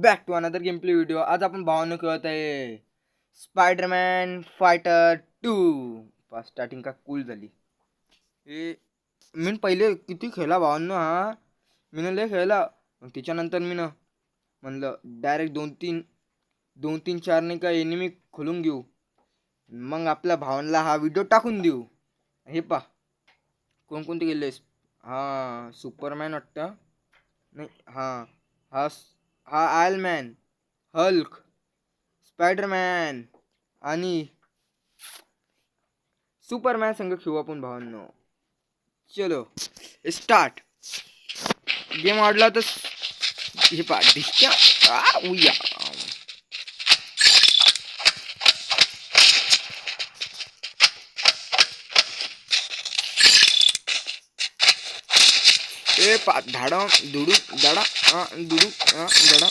Back to another game play video. आज आपण भावानं खेळत आहे स्पायडरमॅन फायटर 2. स्टार्टिंग का कूल झाली हे. मी पहिले किती खेळला भावांनो. मी लय खेळला. मग त्याच्यानंतर मी म्हणलं डायरेक्ट दोन तीन चार नाही का एनिमी खोलून घेऊ, मग आपल्या भावांना हा व्हिडिओ टाकून देऊ. हे पा कोणकोणते गेले. सुपरमॅन वाटतं. नाही, हा हा आयल मॅन, हल्क, स्पायडरमॅन आणि सुपरमॅन संग खेळू आपण भावांनो. चलो स्टार्ट. गेम आवडला तर हे पा डिस्क्या उया. ए पा धाडा दुडू दाडा दुडू दाडा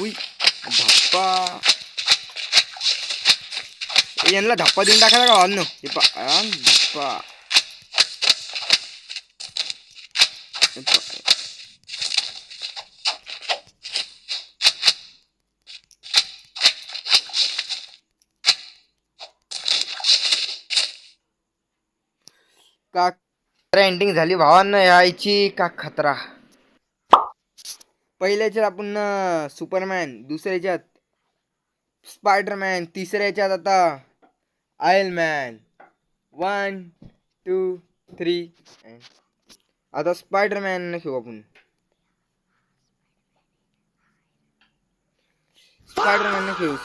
उई धप्पा. यांना धप्पा देऊन टाकायला का भावांनो. हे पा धप्पा. का एंडिंग झाली भावांना यायची का खतरा. पहिल्याच्यात आपण सुपरमॅन, दुसऱ्याच्यात स्पायडरमॅन, तिसऱ्याच्यात आता आयर्न मॅन. 1 2 3. आता स्पायडरमॅन खेळू आपण. स्पायडरमॅन खेळू.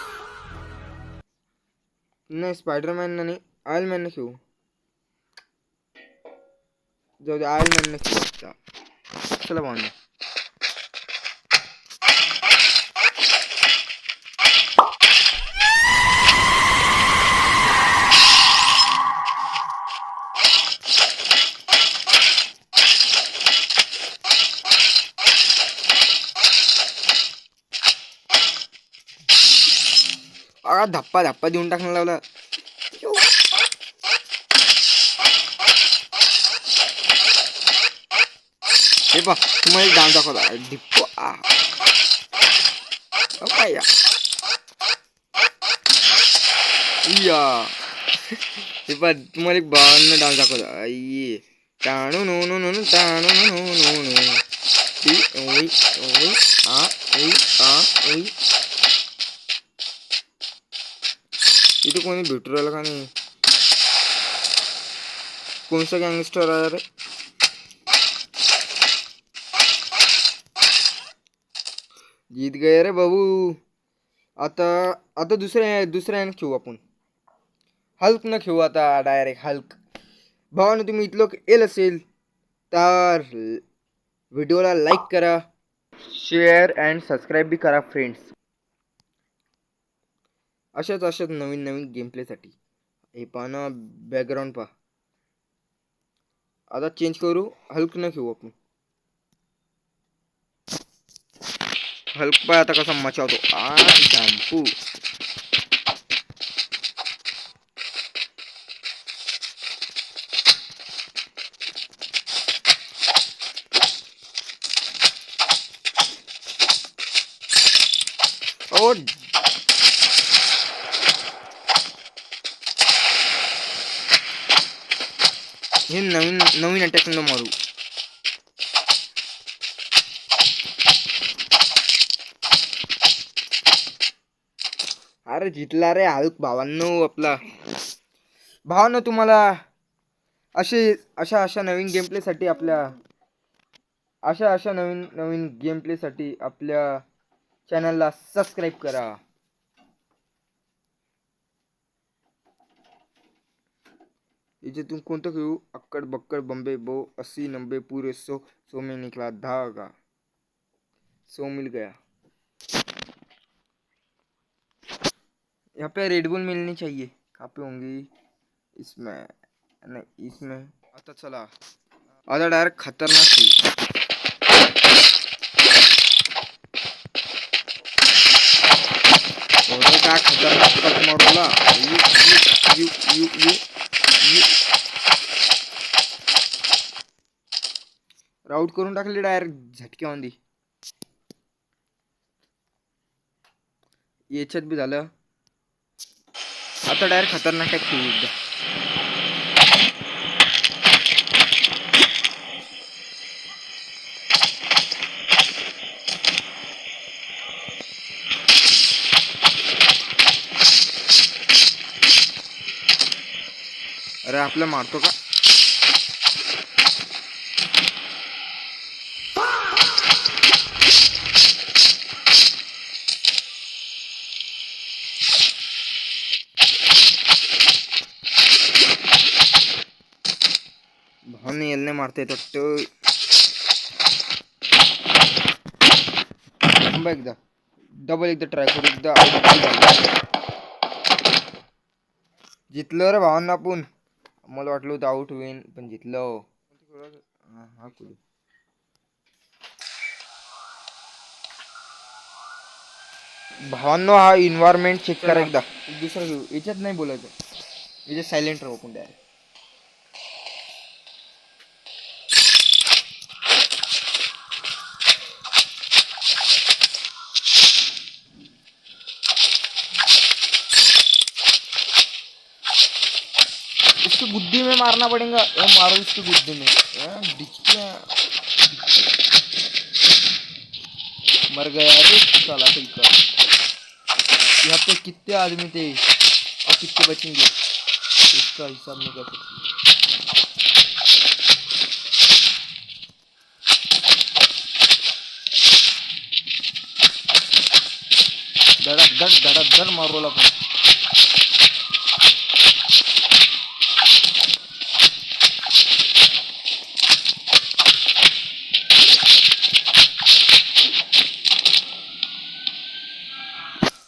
नाही, स्पायडरमॅन नाही, आयर्न मॅन खेळू. जाऊ दे, आयर्न मॅन खेळू. चला भावना. धप्पा धप्पा देऊन टाकणं लावला. हे बघ तुम्हाला डाऊन दाखवला डिप्पो. हे पण तुम्हाला एक 52 डाऊन दाखवला. आई टाणू नो नो नो टाणू नो नो नो. इथे कोणी भेटू राहिलं का नाही. कोणसा गँगस्टर आहे रे. जीत गए रे बाबू. आता दुसऱ्या खेळू आपण. हल्क न खेळू आता डायरेक्ट हल्क. भावानं तुम्ही इथलं येल असेल तर व्हिडिओला लाईक करा, शेअर अँड सबस्क्राईब बी करा फ्रेंड्स. अशाच नवीन गेम प्लेसाठी. हे पाहना बॅकग्राऊंड पहा. आता चेंज करू. हल्क न खेळू आपण. हल्क पाय आता कसा मचावतो. धांपू. ओ हे नवीन अटॅक न मारू. अरे जितला रे हल्क भावांनो आपला. भावांनो तुम्हाला अशा नवीन गेम प्ले साठी आपल्या अशा नवीन गेम प्ले साठी आपल्या चॅनलला सबस्क्राईब करा. तुम कोणतं खेळू. अक्कड बक्कड बम्बे बो 80 90 पूरे 100 में निकला धागा. 100 मिल गया. यहाँ पे रेडबुल मिलनी चाहिए. कहाँ पे होंगी. इसमें नहीं, इसमें. आता चला. आता डायरेक्ट खतरनाक थी. काय खतरनाक कट मारला. राऊट करून टाकली डायरेक्ट झटक्यामध्ये. याच्यात बी झालं. आता डायरेक्ट खतरनाक अटॅक खेळू एकदा. अरे आपलं मारतो का? भावने येलने मारता येत वाटतं. थांबा एकदा, डबल एकदा ट्राय करू. एकदा जितलो रे भावांना आपण. मला वाटलं होतं आउट होईन पण जितलो. हा कुठे भावांनो, हा इन्व्हायरमेंट चेक करा एकदा. दुसरं घेऊ, याच्यात नाही बोलायचं. याच्यात सायलेंट राहू आपण डायरेक्ट. इसको बुद्धि में मारना पड़ेगा. मारो इसको बुद्धि में. मर गया अरे साला का. यहाँ पे कितने आदमी थे और कितने बचेंगे इसका हिसाब नहीं कर सकते. धड़ मारो पण.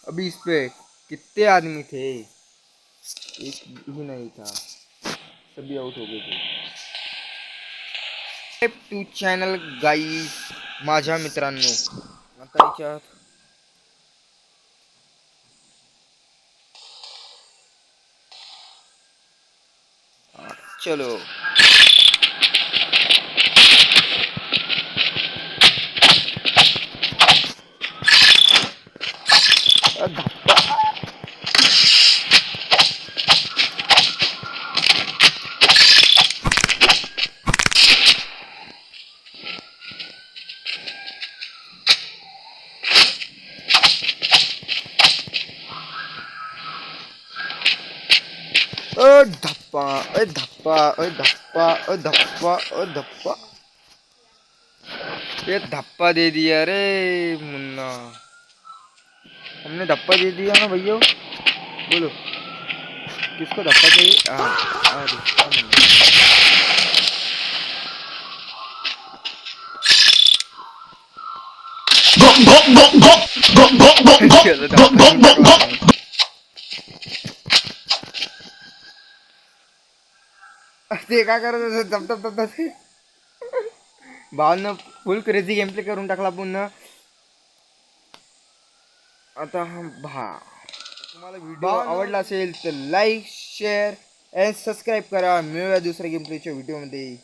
अभी इस पे कितने आदमी थे, एक भी नहीं था, सभी आउट हो गए थे. टू चॅनल गाईज माझ्या मित्रांनो. आता याच्यात चलो धप्पा धप्पा धप्पा धप्पा धप्पा. ये धप्पा दे दिया रे मुन्ना. हमने धप्पा दे दिया ना भैया. बोलो किसको धप्पा चाहिए. ते काय करत धप भावनं फुल क्रेझी गेम प्ले करून टाकला पुन्हा. आता तुम्हाला व्हिडिओ आवडला असेल तर लाईक शेअर अँड सबस्क्राईब करा. मिळूया दुसऱ्या गेम प्लेच्या व्हिडिओमध्ये.